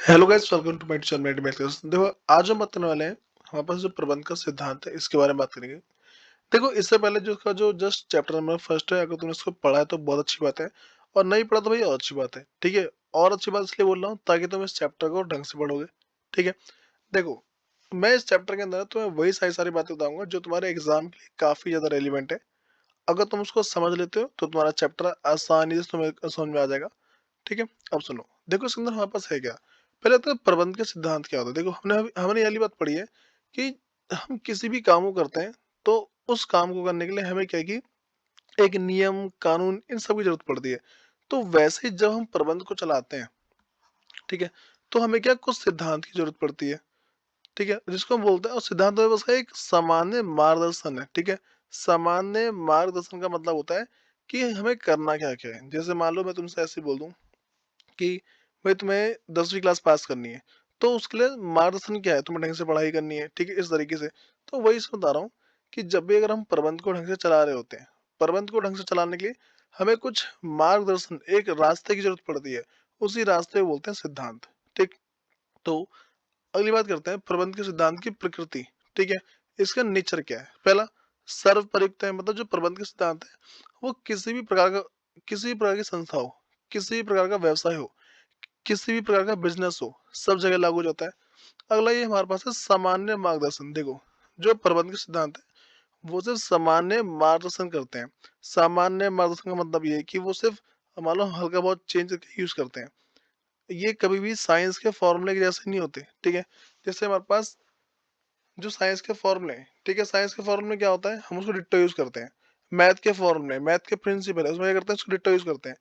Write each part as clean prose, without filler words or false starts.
Hello guys, welcome to my channel mathematics. देखो, आज हम बात करने वाले हैं हमारे पास जो प्रबंध का सिद्धांत है, इसके बारे में बात करेंगे। देखो, इससे पहले जो इसका जो जस्ट चैप्टर नंबर फर्स्ट है, अगर तुमने इसको पढ़ा है तो बहुत अच्छी बात है, और नहीं पढ़ा तो भाई और अच्छी बात है। ठीक है, और अच्छी बात इसलिए बोल रहा हूँ ताकि तुम इस चैप्टर को ढंग से पढ़ोगे। ठीक है, देखो, मैं इस चैप्टर के अंदर तुम्हें वही सारी सारी बातें बताऊंगा जो तुम्हारे एग्जाम के लिए काफी ज्यादा रेलिवेंट है। अगर तुम उसको समझ लेते हो तो तुम्हारा चैप्टर आसानी से तुम्हें समझ में आ जाएगा। ठीक है, अब सुनो। देखो, इसके अंदर हमारे पास है क्या। पहले तो प्रबंध के सिद्धांत क्या होता है। देखो, हमने ये वाली बात पढ़ी है कि हम किसी भी काम को करते हैं तो उस काम को करने के लिए हमें क्या है कि एक नियम कानून इन सब की जरूरत पड़ती है। तो वैसे ही जब हम प्रबंध को चलाते हैं, ठीक है, तो हमें क्या कुछ सिद्धांत की जरूरत पड़ती है। ठीक है, जिसको हम बोलते हैं, और सिद्धांत में बस एक सामान्य मार्गदर्शन है। ठीक है, सामान्य मार्गदर्शन का मतलब होता है कि हमें करना क्या क्या है। जैसे मान लो मैं तुमसे ऐसे बोल दूं कि भाई तुम्हें 10वीं क्लास पास करनी है, तो उसके लिए मार्गदर्शन क्या है, तुम्हें ढंग से पढ़ाई करनी है। ठीक है, इस तरीके से। तो वही इसमें बता रहा हूँ कि जब भी अगर हम प्रबंध को ढंग से चला रहे होते हैं, प्रबंध को ढंग से चलाने के लिए हमें कुछ मार्गदर्शन, एक रास्ते की जरूरत पड़ती है। उसी रास्ते को बोलते हैं सिद्धांत। ठीक, तो अगली बात करते हैं प्रबंध के सिद्धांत की प्रकृति। ठीक है, इसका नेचर क्या है। पहला, सर्वपरिक्त है। मतलब जो प्रबंध के सिद्धांत है वो किसी भी प्रकार की संस्था हो, किसी भी प्रकार का व्यवसाय हो, किसी भी प्रकार का बिजनेस हो, सब जगह लागू हो जाता है। अगला ये हमारे पास है सामान्य मार्गदर्शन। देखो, जो प्रबंध के सिद्धांत है वो सिर्फ सामान्य मार्गदर्शन करते हैं। सामान्य मार्गदर्शन का मतलब ये है कि वो सिर्फ मान लो हल्का बहुत चेंज करके यूज करते हैं। ये कभी भी साइंस के फॉर्मूले के जैसे नहीं होते। ठीक है, जैसे हमारे पास जो साइंस के फॉर्मूले हैं, ठीक है, साइंस के फॉर्मूले में क्या होता है, हम उसको डिट्टो यूज करते हैं। मैथ के फॉर्मूले, मैथ के प्रिंसिपल है, उसमें क्या करते हैं, उसको डिट्टो यूज करते हैं।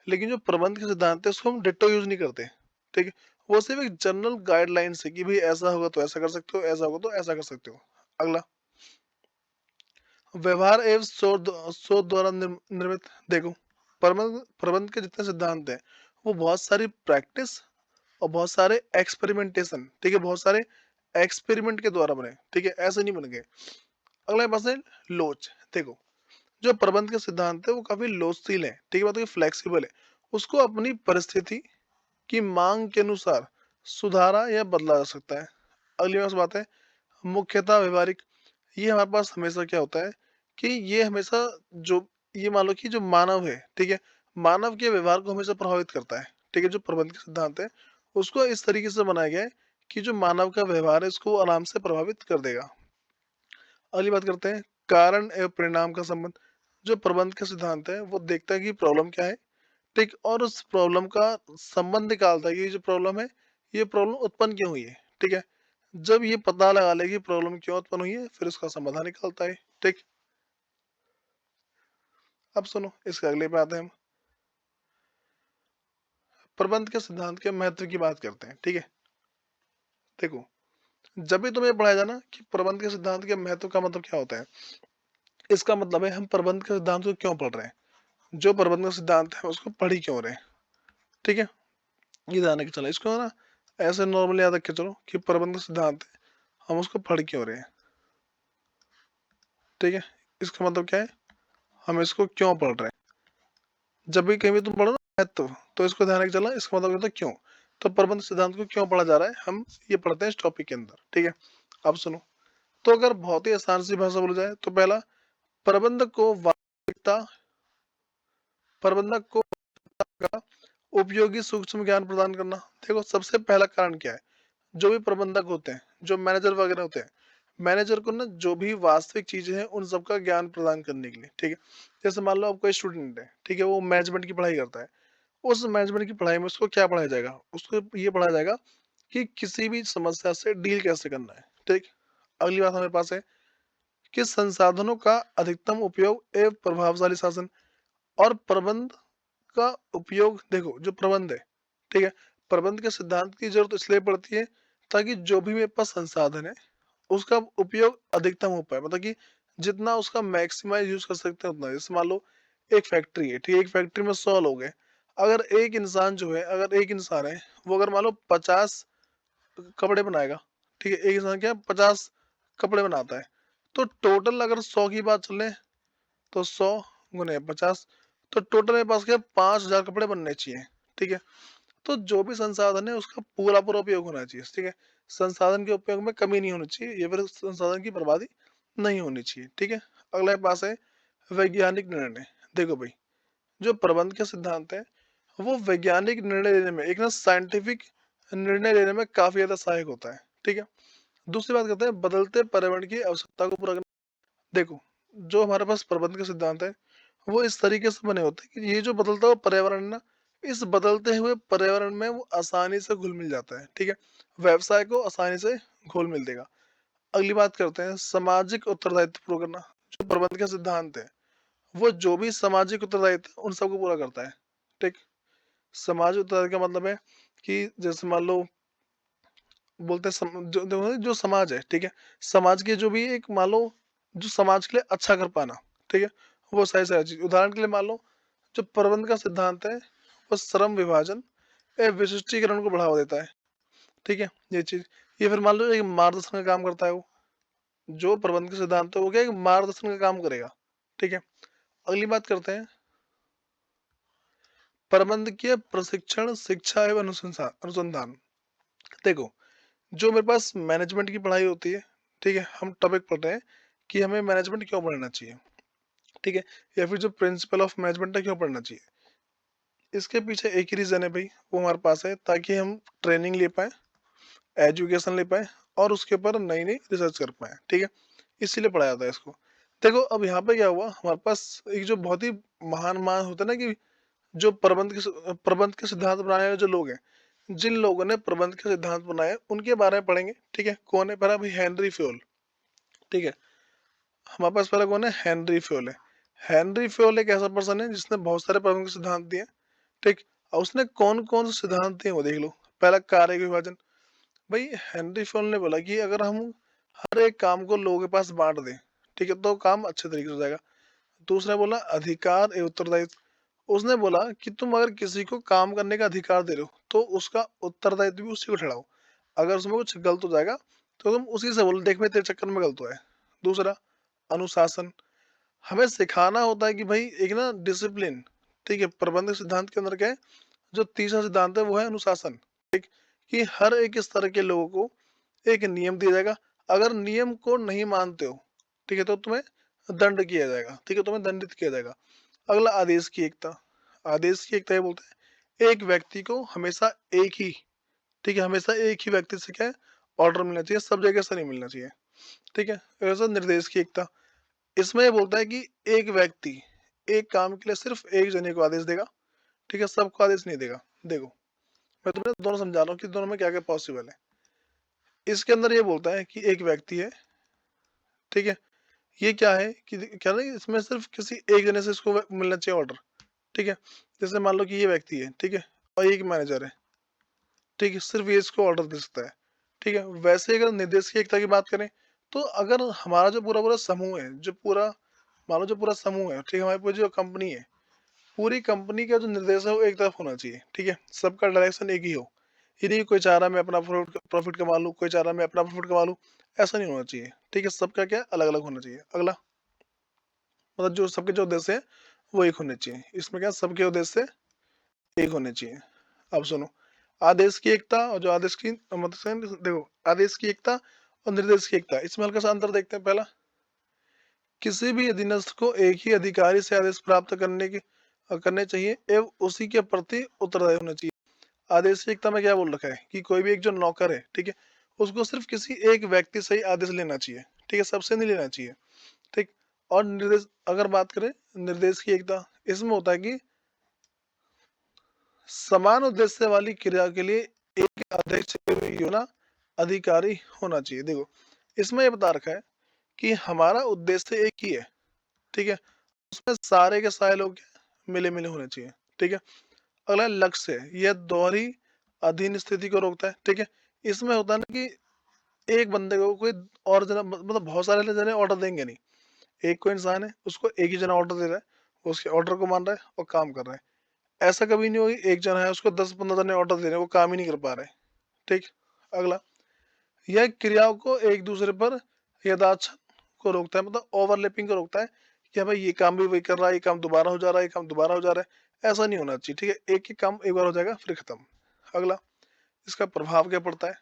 लेकिन जो प्रबंध के सिद्धांत है उसको हम डिट्टो यूज नहीं करते। ठीक है, वो सिर्फ एक जनरल गाइडलाइन है कि भाई ऐसा होगा तो ऐसा कर सकते हो, ऐसा होगा तो ऐसा कर सकते हो। अगला, व्यवहार एवं शोध द्वारा निर्मित। देखो, प्रबंध प्रबंध के जितने सिद्धांत हैं वो बहुत सारी प्रैक्टिस और बहुत सारे एक्सपेरिमेंटेशन, ठीक है, बहुत सारे एक्सपेरिमेंट के द्वारा बने। ठीक है, ऐसे नहीं बन गए। अगला पास है लोच। देखो, जो प्रबंध के सिद्धांत है वो काफी लोचशील है। ठीक है, मतलब फ्लेक्सिबल है। उसको अपनी परिस्थिति की मांग के अनुसार सुधारा या बदला जा सकता है। अगली बात है मुख्यतः व्यवहारिक। ये हमारे पास हमेशा क्या होता है कि ये हमेशा जो, ये मान लो कि जो मानव है, ठीक है, मानव के व्यवहार को हमेशा प्रभावित करता है। ठीक है, जो प्रबंध के सिद्धांत है उसको इस तरीके से बनाया गया है कि जो मानव का व्यवहार है इसको आराम से प्रभावित कर देगा। अगली बात करते हैं कारण एवं परिणाम का संबंध। जो प्रबंध का सिद्धांत है वो देखता है कि प्रॉब्लम क्या है, ठीक, और उस प्रॉब्लम का संबंध निकालता है कि ये जो प्रॉब्लम है ये प्रॉब्लम उत्पन्न क्यों हुई है। ठीक है, जब ये पता लगा ले कि प्रॉब्लम क्यों उत्पन्न हुई है फिर उसका समाधान निकालता है। ठीक, अब सुनो, इसके अगले पे आते हैं हम। प्रबंध के सिद्धांत के महत्व की बात करते हैं। ठीक है, देखो, जब भी तुम्हें पढ़ाया जाना कि प्रबंध के सिद्धांत के महत्व का मतलब क्या होता है, इसका मतलब है हम प्रबंध के सिद्धांत को क्यों पढ़ रहे हैं, जो प्रबंध का सिद्धांत है उसको पढ़ ही क्यों रहे हैं। ठीक है, ये ध्यान रखे चलो, इसको ना ऐसे नॉर्मली याद रखे चलो कि प्रबंध का सिद्धांत है, हम उसको पढ़ क्यों रहे हैं। ठीक है, इसका मतलब क्या है, हम इसको क्यों पढ़ रहे हैं। जब भी कहीं भी तुम पढ़ो ना महत्व, तो इसको ध्यान रखे चलना, इसका मतलब होता है क्यों। तो प्रबंध सिद्धांत को क्यों पढ़ा जा रहा है, हम ये पढ़ते हैं इस टॉपिक के अंदर। ठीक है, अब सुनो। तो अगर बहुत ही आसान सी भाषा बोला जाए तो पहला, प्रबंधक को वास्तविकता, प्रबंधक को का उपयोगी सूक्ष्म ज्ञान प्रदान करना। देखो, सबसे पहला कारण क्या है, जो भी प्रबंधक होते हैं, जो मैनेजर वगैरह होते हैं, मैनेजर को ना जो भी वास्तविक चीजें हैं उन सबका ज्ञान प्रदान करने के लिए। ठीक है, जैसे मान लो आप कोई स्टूडेंट है, ठीक है, वो मैनेजमेंट की पढ़ाई करता है। उस मैनेजमेंट की पढ़ाई में उसको क्या पढ़ाया जाएगा, उसको ये पढ़ाया जाएगा कि किसी भी समस्या से डील कैसे करना है। ठीक, अगली बात हमारे पास है कि संसाधनों का अधिकतम उपयोग एवं प्रभावशाली शासन। और प्रबंध का उपयोग, देखो, जो प्रबंध है, ठीक है, प्रबंध के सिद्धांत की जरूरत इसलिए पड़ती है ताकि जो भी मेरे पास संसाधन है उसका उपयोग अधिकतम हो पाए। मतलब कि जितना उसका मैक्सिमाइज यूज कर सकते हैं उतना। जैसे मान लो एक फैक्ट्री है, ठीक है, एक फैक्ट्री में 100 लोग हैं। अगर एक इंसान जो है, अगर एक इंसान है वो अगर मान लो 50 कपड़े बनाएगा, ठीक है, एक इंसान क्या 50 कपड़े बनाता है, तो टोटल अगर 100 की बात चले तो 100 गुने 50, तो टोटल मेरे पास क्या 5,000 कपड़े बनने चाहिए। ठीक है, तो जो भी संसाधन है उसका पूरा-पूरा उपयोग होना चाहिए, ठीक है? संसाधन के उपयोग में कमी नहीं होनी चाहिए या फिर संसाधन की बर्बादी नहीं होनी चाहिए, ठीक है? अगला पास है वैज्ञानिक निर्णय। देखो भाई, जो प्रबंध के सिद्धांत हैं, वो वैज्ञानिक निर्णय लेने में एक ना साइंटिफिक निर्णय लेने में काफ़ी ज़्यादा सहायक होता है, ठीक है? दूसरी बात करते हैं बदलते पर्यावरण की आवश्यकता को पूरा करना। देखो, जो हमारे पास प्रबंध के सिद्धांत हैं, वो इस तरीके से बने होते हैं कि ये जो बदलता हुआ पर्यावरण है ना, इस बदलते हुए पर्यावरण में वो आसानी से घुल-मिल जाता है, ठीक है? व्यवसाय को आसानी से घुल-मिल देगा। अगली बात करते हैं सामाजिक उत्तरदायित्व पूरा करना। जो प्रबंध के सिद्धांत है, वो जो भी सामाजिक उत्तरदायित्व है, उन सबको पूरा करता है, ठीक? सामाजिक उत्तरदायित्व का मतलब है कि जैसे मान लो बोलते हैं जो देखो ना, जो समाज है, ठीक है? समाज के जो भी एक मान लो जो समाज के लिए अच्छा कर पाना, ठीक है? वो सारी-सारी चीज़ उदाहरण के लिए मान लो जो प्रबंध का सिद्धांत है, वो श्रम विभाजन या विशिष्टीकरण को बढ़ावा देता है, ठीक है? ये चीज़ ये फिर मान लो एक मार्गदर्शन का काम करता है वो। जो प्रबंध का सिद्धांत है वो क्या है, एक मार्गदर्शन का काम करेगा, ठीक है? अगली बात करते हैं प्रबंधकीय प्रशिक्षण, शिक्षा एवं अनुसंधान। देखो, जो मेरे पास मैनेजमेंट की पढ़ाई होती है, ठीक है? हम टॉपिक पढ़ रहे हैं कि हमें मैनेजमेंट क्यों पढ़ना चाहिए, ठीक है? या फिर जो प्रिंसिपल ऑफ मैनेजमेंट है क्यों पढ़ना चाहिए? इसके पीछे एक ही रीज़न है भाई, वो हमारे पास है ताकि हम ट्रेनिंग ले पाएँ, एजुकेशन ले पाएँ और उसके ऊपर नई-नई रिसर्च कर पाएँ, ठीक है? इसीलिए पढ़ाया जाता है इसको। देखो अब यहाँ पे क्या हुआ, हमारे पास एक जो बहुत ही महान-महान होता है ना कि जो प्रबंध के सिद्धांत बनाने वाले जो लोग हैं, जिन लोगों ने प्रबंध के सिद्धांत बनाए, उनके बारे में पढ़ेंगे, ठीक है? कौन है? पहला भाई हेनरी फ्योल, ठीक है? हमारे पास पहला कौन है? हेनरी फ्योल है। हेनरी फ्योल एक ऐसा पर्सन है जिसने बहुत सारे प्रबंध के सिद्धांत दिए, ठीक? और उसने कौन-कौन से सिद्धांत दिए वो देख लो। पहला कार्य का विभाजन। भाई हेनरी फ्योल ने बोला कि अगर हम हर एक काम को लोगों के पास बाँट दें, ठीक है? तो काम अच्छे तरीके से हो जाएगा। दूसरा बोला अधिकार एवं उत्तरदायित्व। उसने बोला कि तुम अगर किसी को काम करने का अधिकार दे रहे हो, तो उसका उत्तरदायित्व भी उसी को ठहराओ। अगर उसमें कुछ गलत हो जाएगा, तो तुम उसी से बोलो देख मैं तेरे चक्कर में गलत हुआ है। दूसरा अनुशासन, हमें सिखाना होता है कि भाई एक ना डिसिप्लिन, ठीक है? प्रबंधक सिद्धांत के अंदर क्या है, जो तीसरा सिद्धांत है वो है अनुशासन, ठीक? कि हर एक स्तर के लोगों को एक नियम दिया जाएगा। अगर नियम को नहीं मानते हो, ठीक है? तो तुम्हें दंड किया जाएगा, ठीक है? तुम्हें दंडित किया जाएगा। अगला आदेश की एकता। आदेश की एकता ये बोलते हैं एक व्यक्ति को हमेशा एक ही, ठीक है? हमेशा एक ही व्यक्ति से क्या है ऑर्डर मिलना चाहिए, सब जगह से नहीं मिलना चाहिए, ठीक है? ऐसा निर्देश की एकता। इसमें ये बोलता है कि एक व्यक्ति एक काम के लिए सिर्फ एक जने को आदेश देगा, ठीक है? सबको आदेश नहीं देगा। देखो, मैं तुम्हें दोनों समझा रहा हूँ कि दोनों में क्या-क्या पॉसिबल है। इसके अंदर ये बोलता है कि एक व्यक्ति है, ठीक है? ये क्या है कि क्या है ना इसमें सिर्फ किसी एक जने से इसको मिलना चाहिए ऑर्डर, ठीक है? जैसे मान लो कि ये व्यक्ति है, ठीक है? और एक मैनेजर है, ठीक है? सिर्फ ये इसको ऑर्डर दे सकता है, ठीक है? वैसे अगर निर्देश की एकता की बात करें, तो अगर हमारा जो पूरा-पूरा समूह है, जो पूरा मान लो जो पूरा समूह है, ठीक है? हमारी पूरी जो कंपनी है, पूरी कंपनी का जो निर्देश है वो एक तरफ होना चाहिए, ठीक है? सबका डायरेक्शन एक ही हो। ये नहीं कि कोई चाह रहा है मैं अपना प्रॉफिट कमा लूँ, कोई चाह रहा है मैं अपना प्रॉफिट कमा लूँ, ऐसा नहीं होना चाहिए, ठीक है? सबका क्या अलग-अलग होना चाहिए। अगला मतलब जो सबके जो उद्देश्य हैं, वो एक होने चाहिए। इसमें क्या सबके उद्देश्य एक होने चाहिए। अब सुनो, आदेश की एकता और जो आदेश की मतलब से देखो, आदेश की एकता और निर्देश की एकता, इसमें हल्का सा अंतर देखते हैं। पहला, किसी भी अधीनस्थ को एक ही अधिकारी से आदेश प्राप्त करने चाहिए एवं उसी के प्रति उत्तरदायी होना चाहिए। आदेश की एकता में क्या बोल रखा है कि कोई भी एक जो नौकर है, ठीक है? उसको सिर्फ किसी एक व्यक्ति से ही आदेश लेना चाहिए, ठीक है? सबसे नहीं लेना चाहिए, ठीक? और निर्देश अगर बात करें निर्देश की एकता, इसमें होता है कि समान उद्देश्य वाली क्रिया के लिए एक अध्यक्ष योजना अधिकारी होना चाहिए। देखो, इसमें ये बता रखा है कि हमारा उद्देश्य एक ही है, ठीक है? उसमें सारे के सारे लोग मिले-मिले होने चाहिए, ठीक है? अगला लक्ष्य है, यह दोहरी अधीन स्थिति को रोकता है, ठीक है? इसमें होता है ना कि एक बंदे को कोई और जना मतलब बहुत सारे जने ऑर्डर देंगे नहीं। एक कोई इंसान है, उसको एक ही जना ऑर्डर दे रहा है, वो उसके ऑर्डर को मान रहा है और काम कर रहा है। ऐसा कभी नहीं होगा एक जना है उसको 10-15 जने ऑर्डर दे रहे हैं, वो काम ही नहीं कर पा रहे, ठीक? अगला, यह क्रियाओं को एक दूसरे पर यथाच्छन को रोकता है, मतलब ओवरलैपिंग को रोकता है कि हाँ भाई ये काम भी वही कर रहा है, ये काम दोबारा हो जा रहा है, ये काम दोबारा हो जा रहा है, ऐसा नहीं होना चाहिए, ठीक है? एक ही काम एक बार हो जाएगा फिर खत्म। अगला, इसका प्रभाव क्या पड़ता है?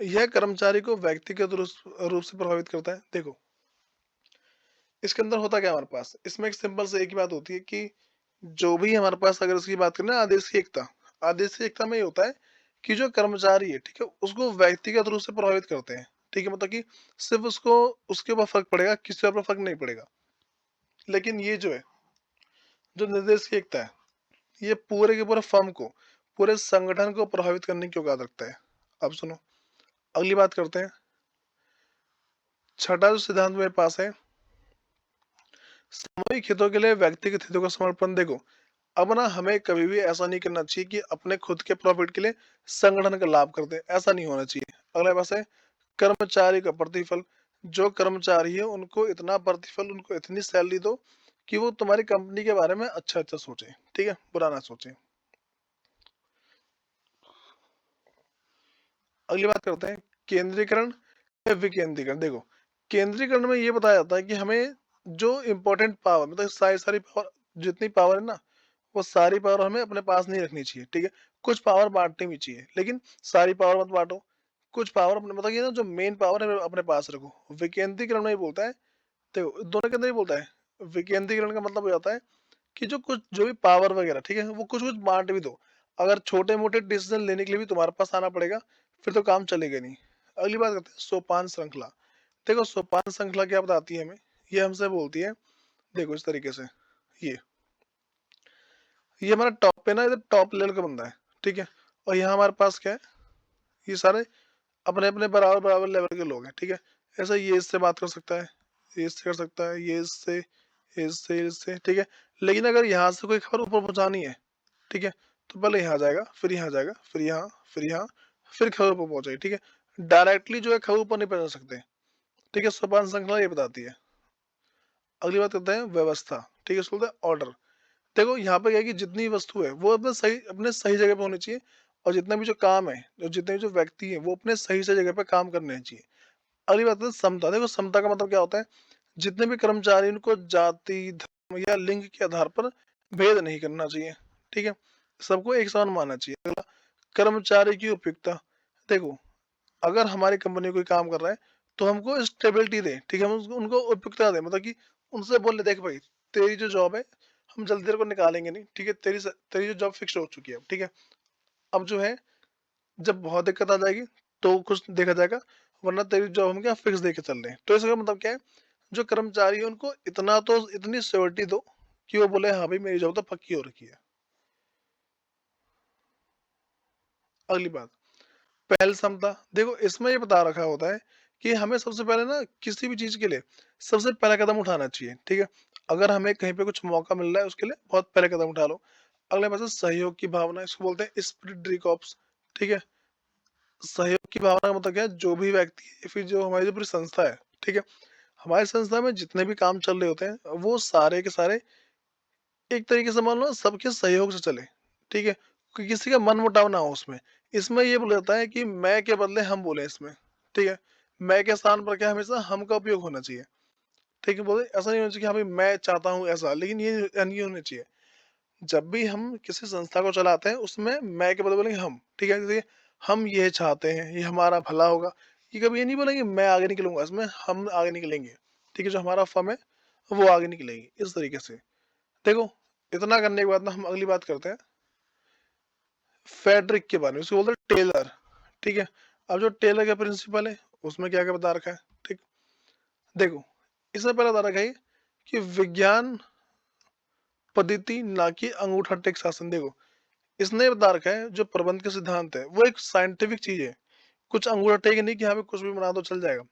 यह कर्मचारी को व्यक्तिगत रूप से प्रभावित करता है। देखो, इसके अंदर होता क्या है हमारे पास? इसमें एक सिंपल से एक ही बात होती है कि जो भी हमारे पास, अगर इसकी बात करें ना, आदेशी एकता, आदेशी एकता में ये होता है कि जो कर्मचारी है, ठीक है, उसको व्यक्तिगत रूप से प्रभावित करते हैं। ठीक है, मतलब कि सिर्फ उसको उसके ऊपर फर्क पड़ेगा, किसी और पर फर्क नहीं पड़ेगा। लेकिन ये जो है, जो निर्देश की एकता है, ये पूरे के पूरे फर्म को, पूरे संगठन को प्रभावित करने की औकात रखता है। अब सुनो, अगली बात करते हैं। छठा जो सिद्धांत मेरे पास है, सामूहिक हितों के लिए व्यक्तिगत हितों का समर्पण। देखो, अब ना हमें कभी भी ऐसा नहीं करना चाहिए कि अपने खुद के प्रॉफिट के लिए संगठन का लाभ करते हैं, ऐसा नहीं होना चाहिए। अगला पास है कर्मचारी का प्रतिफल। जो कर्मचारी है उनको इतना प्रतिफल, उनको इतनी सैलरी दो कि वो तुम्हारी कंपनी के बारे में अच्छा अच्छा सोचे, ठीक है, बुरा ना सोचे। अगली बात करते हैं केंद्रीकरण या विकेंद्रीकरण। देखो, केंद्रीकरण में ये बताया जाता है कि हमें जो इम्पोर्टेंट पावर, मतलब सारी सारी पावर, जितनी पावर है ना, वो सारी पावर हमें अपने पास नहीं रखनी चाहिए। ठीक है, कुछ पावर बांटनी भी चाहिए, लेकिन सारी पावर मत बांटो। कुछ पावर अपने, मतलब ये ना, जो मेन पावर है अपने पास रखो। विकेंद्रीकरण में ही बोलता है, देखो दोनों के अंदर ही बोलता है। विकेंद्रीकरण का मतलब हो जाता है कि जो कुछ, जो भी पावर वगैरह, ठीक है, वो कुछ कुछ बांट भी दो। अगर छोटे मोटे डिसीजन लेने के लिए भी तुम्हारे पास आना पड़ेगा, फिर तो काम चलेगा नहीं। अगली बात करते हैं सोपान श्रृंखला। देखो, सोपान श्रृंखला क्या बताती है हमें? ये हमसे बोलती है, देखो इस तरीके से, ये ये हमारा टॉप पे ना, इधर टॉप लेवल का बंदा है, ठीक है, और यहाँ हमारे पास क्या है, ये सारे अपने अपने बराबर बराबर लेवल के लोग हैं, ठीक है। ऐसा ये इससे बात कर सकता है, ये इससे कर सकता है, ये इससे, इससे, ठीक है। लेकिन अगर यहाँ से कोई खबर ऊपर पहुंचानी है, ठीक है, तो पहले यहाँ जाएगा, फिर यहाँ जाएगा, फिर यहाँ, फिर यहाँ, फिर खबर ऊपर पहुंचेगी, ठीक है। डायरेक्टली जो है खबर ऊपर नहीं पहुंचा सकते, ठीक है। सोपान श्रृंखला ये बताती है। अगली बात करते हैं व्यवस्था, ठीक है, इसको बोलते हैं ऑर्डर। देखो, यहाँ पे क्या है कि जितनी वस्तु है वो अपने सही जगह पे होनी चाहिए, और जितना भी जो काम है, जो जितने भी जो व्यक्ति है, वो अपने सही से जगह पे काम करने चाहिए। अगली बात है समता। देखो, समता का मतलब क्या होता है? जितने भी कर्मचारी, उनको जाति, धर्म या लिंग के आधार पर भेद नहीं करना चाहिए, ठीक है, सबको एक समान मानना चाहिए। अगला, कर्मचारी की उपयुक्ता। देखो, अगर हमारी कंपनी कोई काम कर रहा है, तो हमको स्टेबिलिटी दे, ठीक है, हम उनको उपयुक्ता दे, मतलब कि उनसे बोले, देख भाई, तेरी जो जॉब है, हम जल्दी तेरे को निकालेंगे नहीं, ठीक है, तेरी जो जॉब फिक्स हो चुकी है, ठीक है। अब जो है, जब बहुत दिक्कत आ जाएगी तो कुछ देखा जाएगा, वरना तेरी जॉब हम क्या फिक्स देके चल रहे हैं। तो इसका मतलब क्या है? जो कर्मचारी है उनको इतना तो, इतनी सिक्योरिटी दो कि वो बोले हाँ भाई, मेरी जॉब तो पक्की हो रखी है। अगली बात, पहल क्षमता। देखो, इसमें ये बता रखा होता है कि हमें सबसे पहले ना, किसी भी चीज के लिए सबसे पहला कदम उठाना चाहिए, ठीक है। अगर हमें कहीं पे कुछ मौका मिल रहा है, उसके लिए बहुत पहले कदम उठा लो। अगले पास है सहयोग की भावना, इसको बोलते हैं स्पिरिट डी कॉप्स, ठीक है। सहयोग की भावना का मतलब क्या है? जो भी व्यक्ति है, फिर जो हमारी जो पूरी संस्था है, ठीक है, हमारी संस्था में जितने भी काम चल रहे होते हैं, वो सारे के सारे एक तरीके से मान लो सबके सहयोग से चले, ठीक है, कि किसी का मन मुटाव ना हो उसमें। इसमें ये बोला जाता है कि मैं के बदले हम बोले इसमें, ठीक है। मैं के स्थान पर क्या, हमेशा हम का उपयोग होना चाहिए, ठीक है। बोले ऐसा नहीं होना चाहिए कि हाँ भाई मैं चाहता हूँ ऐसा, लेकिन ये नहीं होना चाहिए। जब भी हम किसी संस्था को चलाते हैं, उसमें मैं के बदले बोलेंगे हम, ठीक है। जैसे हम ये चाहते हैं, ये हमारा भला होगा। ये कभी ये नहीं बोलेंगे मैं आगे निकलूंगा, इसमें हम आगे निकलेंगे, ठीक है, जो हमारा फर्म है वो आगे निकलेगी, इस तरीके से। देखो, इतना करने के बाद ना, हम अगली बात करते हैं फेडरिक के बारे में, उसको बोलते हैं टेलर, ठीक है। अब जो टेलर का प्रिंसिपल है, उसमें क्या क्या बता रखा है, ठीक। देखो, इससे पहले बता रखा है कि विज्ञान पद्धति, ना कि अंगूठा टेक शासन। देखो, इसने बता रखा है जो प्रबंध के सिद्धांत है, वो एक साइंटिफिक चीज है, कुछ अंगूठा टेक नहीं कि हाँ भी कुछ भी बना दो चल जाएगा।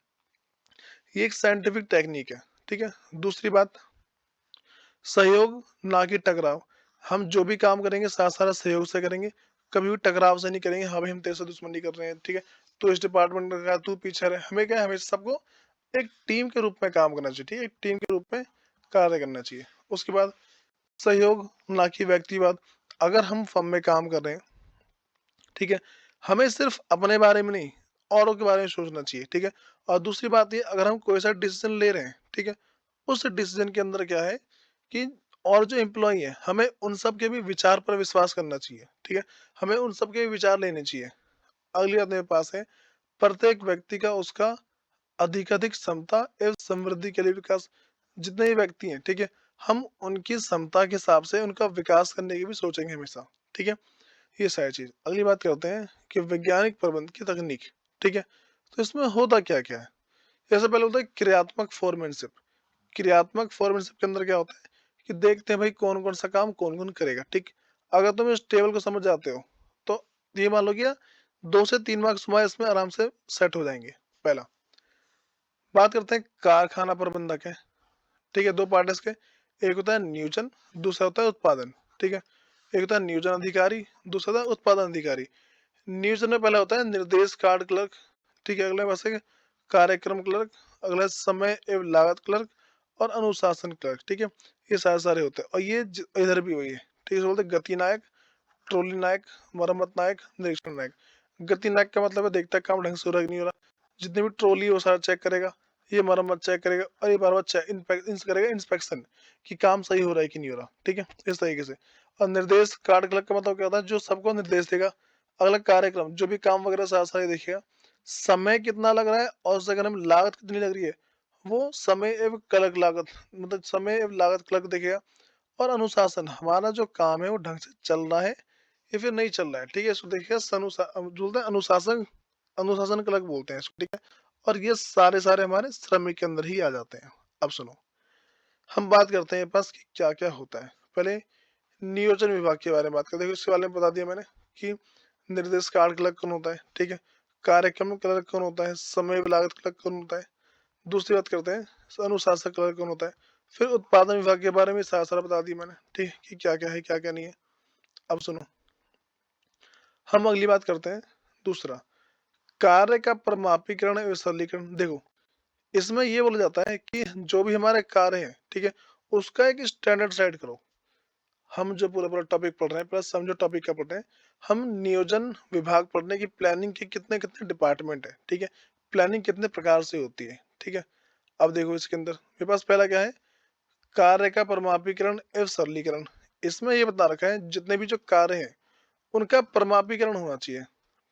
ये एक साइंटिफिक टेक्निक है, ठीक है। दूसरी बात, सहयोग ना कि टकराव। हम जो भी काम करेंगे, साथ सारा सहयोग से करेंगे, कभी भी टकराव से नहीं करेंगे। हाँ भाई, हम तेरे से दुश्मनी कर रहे हैं, ठीक है, तू इस डिपार्टमेंट में का, तू पीछे रहे। हमें क्या है, हमें सबको एक टीम के रूप में काम करना चाहिए, ठीक है, एक टीम के रूप में कार्य करना चाहिए। उसके बाद सहयोग ना कि व्यक्तिवाद। अगर हम फर्म में काम कर रहे हैं, ठीक है, हमें सिर्फ अपने बारे में नहीं, औरों के बारे में सोचना चाहिए, ठीक है। और दूसरी बात ये, अगर हम कोई सा डिसीजन ले रहे हैं, ठीक है, उस डिसीजन के अंदर क्या है कि और जो एम्प्लॉई है हमें उन सब के भी विचार पर विश्वास करना चाहिए, ठीक है, हमें उन सब के भी विचार लेने चाहिए। अगली बात मेरे पास है, प्रत्येक व्यक्ति का उसका अधिकाधिक क्षमता एवं समृद्धि के लिए विकास। जितने भी व्यक्ति हैं, ठीक है, हम उनकी क्षमता के हिसाब से उनका विकास करने की भी सोचेंगे हमेशा, ठीक है, ये सारी चीज। अगली बात करते हैं कि वैज्ञानिक प्रबंध की तकनीक, ठीक है, तो इसमें होता क्या क्या है। जैसे पहले होता है क्रियात्मक फोरमैनशिप। क्रियात्मक फॉर्मेटशिप के अंदर क्या होता है कि देखते हैं भाई कौन कौन सा काम कौन कौन करेगा, ठीक। अगर तुम इस टेबल को समझ जाते हो तो ये मान लो कि 2 से 3 मार्क्स तुम्हारे इसमें आराम से सेट हो जाएंगे। पहला बात करते हैं कारखाना प्रबंधक है, ठीक है, दो पार्ट है इसके। एक होता है नियोजन, दूसरा होता है उत्पादन, ठीक है। एक होता है नियोजन अधिकारी, दूसरा होता है उत्पादन अधिकारी। नियोजन में पहला होता है निर्देश कार्ड क्लर्क, ठीक है, अगले पास है कार्यक्रम क्लर्क, अगला समय एवं लागत क्लर्क और अनुशासन क्लर्क, ठीक है। ये सारे सारे होते हैं और ये इधर भी वही है, ठीक है। बोलते हैं गति नायक, ट्रॉली नायक, मरम्मत नायक, निरीक्षण नायक। गति नायक का मतलब है देखता है काम ढंग से हो रहा है कि नहीं हो रहा, जितनी भी ट्रॉली है वो सारा चेक करेगा, ये मरम्मत चेक करेगा और ये बार बार करेगा इंस्पेक्शन कि काम सही हो रहा है कि नहीं हो रहा, ठीक है, इस तरीके से। और निर्देश कार्ड क्लर्क का मतलब क्या होता है, जो सबको निर्देश देगा, अगला कार्यक्रम जो भी काम वगैरह सारा सारे देखेगा, समय कितना लग रहा है और उस जगह में लागत कितनी लग रही है, वो समय एवं क्लर्क लागत, मतलब समय एवं लागत क्लर्क देखेगा। और अनुशासन, हमारा जो काम है वो ढंग से चल रहा है या फिर नहीं चल रहा है, ठीक है, इसको देखिए बोलते हैं अनुशासन, अनुशासन क्लर्क बोलते हैं इसको, ठीक है। और ये सारे सारे हमारे श्रमिक के अंदर ही आ जाते हैं। अब सुनो, हम बात करते हैं पास कि क्या क्या होता है। पहले नियोजन विभाग के बारे में बात करते हैं, इसके बारे में बता दिया मैंने कि निर्देश कार्ड क्लर्क कौन होता है, ठीक है, कार्यक्रम क्लर्क कौन होता है, समय लागत क्लर्क कौन होता है। दूसरी बात करते हैं अनुशासक क्लर्क कौन होता है। फिर उत्पादन विभाग के बारे में सारा सारा बता दिया मैंने, ठीक है, कि क्या क्या है क्या क्या नहीं है। अब सुनो, हम अगली बात करते हैं दूसरा, कार्य का प्रमापीकरण एवं सरलीकरण। देखो, इसमें ये बोला जाता है कि जो भी हमारे कार्य है, ठीक है, उसका एक स्टैंडर्ड सेट करो। हम जो पूरा पूरा टॉपिक पढ़ रहे हैं प्लस हम जो टॉपिक का पढ़ रहे हैं, हम नियोजन विभाग पढ़ रहे हैं कि प्लानिंग के कितने कितने डिपार्टमेंट है, ठीक है, प्लानिंग कितने प्रकार से होती है, ठीक है। अब देखो इसके अंदर मेरे पास पहला क्या है, कार्य का परमापीकरण एवं सरलीकरण। इसमें ये बता रखा है जितने भी जो कार्य हैं उनका परमापीकरण होना चाहिए,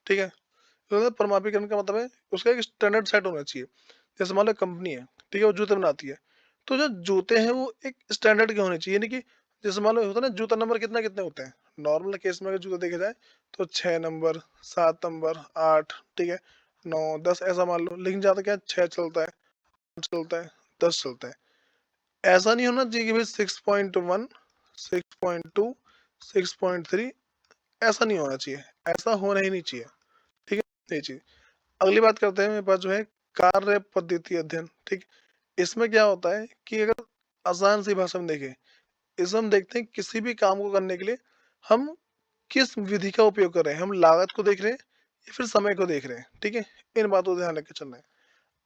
ठीक है। तो परमापीकरण का मतलब है उसका एक स्टैंडर्ड सेट होना चाहिए। जैसे मान लो कंपनी है, ठीक है, वो जूते बनाती है, तो जो जूते हैं वो एक स्टैंडर्ड के होने चाहिए, यानी कि जैसे मान लो होता है ना जूता नंबर कितना कितने होते हैं। नॉर्मल केस में अगर जूता देखा जाए तो 6 नंबर, 7 नंबर, 8, ठीक है, 9, 10 ऐसा मान लो, लेकिन ज्यादा क्या 6 चलता है, 8 चलता है, 10 चलता है। ऐसा नहीं होना चाहिए कि भाई 6.1, 6.2, 6.3, ऐसा नहीं होना चाहिए, ऐसा होना ही नहीं चाहिए, ठीक है, ये चीज। अगली बात करते हैं मेरे पास जो है कार्य पद्धति अध्ययन, ठीक। इसमें क्या होता है कि अगर आसान सी भाषा में देखें, इसमें हम देखते हैं किसी भी काम को करने के लिए हम किस विधि का उपयोग कर रहे हैं, हम लागत को देख रहे हैं या फिर समय को देख रहे हैं, ठीक है, इन बातों को ध्यान रख के चलना है।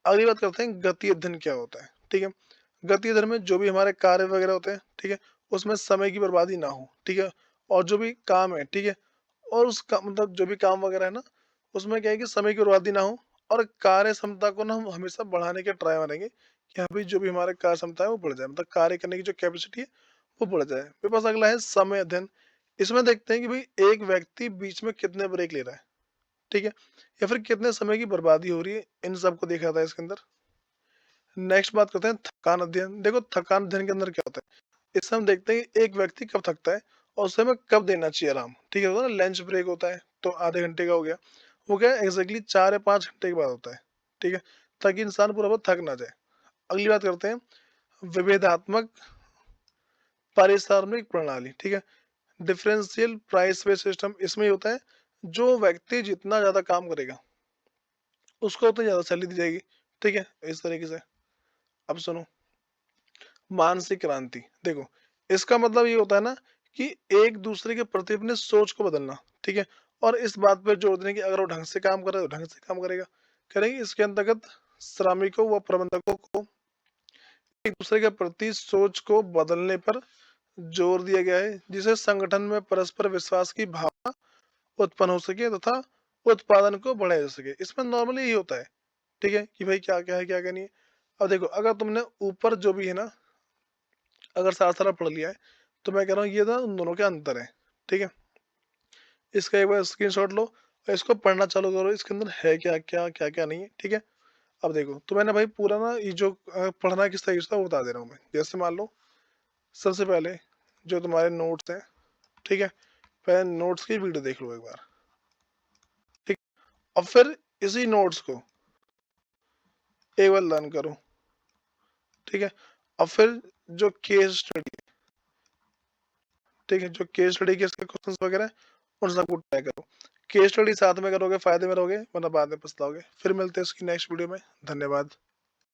अगली बात करते हैं गति अध्ययन क्या होता है, ठीक है। गति अध्ययन में जो भी हमारे कार्य वगैरह होते हैं, ठीक है, उसमें समय की बर्बादी ना हो, ठीक है, और जो भी काम है, ठीक है, और उसका मतलब जो भी काम वगैरह है ना, उसमें क्या है कि समय की बर्बादी ना हो और कार्य क्षमता को ना हम हमेशा बढ़ाने के ट्राई मारेंगे कि हाँ भाई जो भी हमारे कार्य क्षमता है वो बढ़ जाए, मतलब कार्य करने की जो कैपेसिटी है वो बढ़ जाए। मेरे पास अगला है समय अध्ययन। इसमें देखते हैं कि भाई एक व्यक्ति बीच में कितने ब्रेक ले रहा है, ठीक है, या फिर कितने समय की बर्बादी हो रही है, इन सबको देखा था इसके अंदर। नेक्स्ट बात करते हैं थकान अध्ययन। देखो थकान अध्ययन के अंदर क्या होता है, इससे हम देखते हैं कि एक व्यक्ति कब थकता है और उसे हमें कब देना चाहिए आराम, ठीक है, होता है ना लंच ब्रेक होता है तो आधे घंटे का हो गया, वो क्या है एग्जैक्टली 4 या 5 घंटे के बाद होता है, ठीक है, ताकि इंसान पूरा बहुत थक ना जाए। अगली बात करते हैं विभेदात्मक पारिश्रमिक प्रणाली, ठीक है, डिफरेंशियल प्राइस बेस्ड सिस्टम। इसमें ये होता है जो व्यक्ति जितना ज्यादा काम करेगा उसको उतनी ज्यादा सैलरी दी जाएगी, ठीक है, इस तरीके से। अब सुनो, मानसिक क्रांति। देखो, इसका मतलब ये होता है ना कि एक दूसरे के प्रति अपने सोच को बदलना, ठीक है, और इस बात पर जोर देने की अगर वो ढंग से काम कर रहा है तो ढंग से काम करेगा करेंगे। इसके अंतर्गत श्रमिकों व प्रबंधकों को एक दूसरे के प्रति सोच को बदलने पर जोर दिया गया है, जिससे संगठन में परस्पर विश्वास की भावना उत्पन्न हो सके तथा उत्पादन को बढ़ाया जा सके। इसमें नॉर्मली यही होता है, ठीक है, कि भाई क्या क्या है क्या क्या नहीं है। अब देखो, अगर तुमने ऊपर जो भी है ना, अगर सारा सारा पढ़ लिया है तो मैं कह रहा हूँ ये ना उन दोनों के अंतर है, ठीक है? इसका एक बार स्क्रीनशॉट लो और इसको पढ़ना चालू करो, इसके अंदर है क्या-क्या, क्या-क्या नहीं है, ठीक है? अब देखो, तो मैंने भाई पूरा ना ये जो पढ़ना किस तरीके से था वो बता दे रहा हूँ मैं। जैसे मान लो सबसे पहले जो तुम्हारे नोट्स हैं, ठीक है? पहले नोट्स की वीडियो देख लो एक बार, ठीक? अब फिर इसी नोट्स को एक बार लर्न करो, ठीक है? अब फिर जो केस स्टडी, ठीक है? जो केस स्टडी के इसके क्वेश्चंस वगैरह हैं, उन सबको ट्राई करो। केस स्टडी साथ में करोगे, फ़ायदे में रहोगे, वरना बाद में पछताओगे। फिर मिलते हैं इसकी नेक्स्ट वीडियो में। धन्यवाद।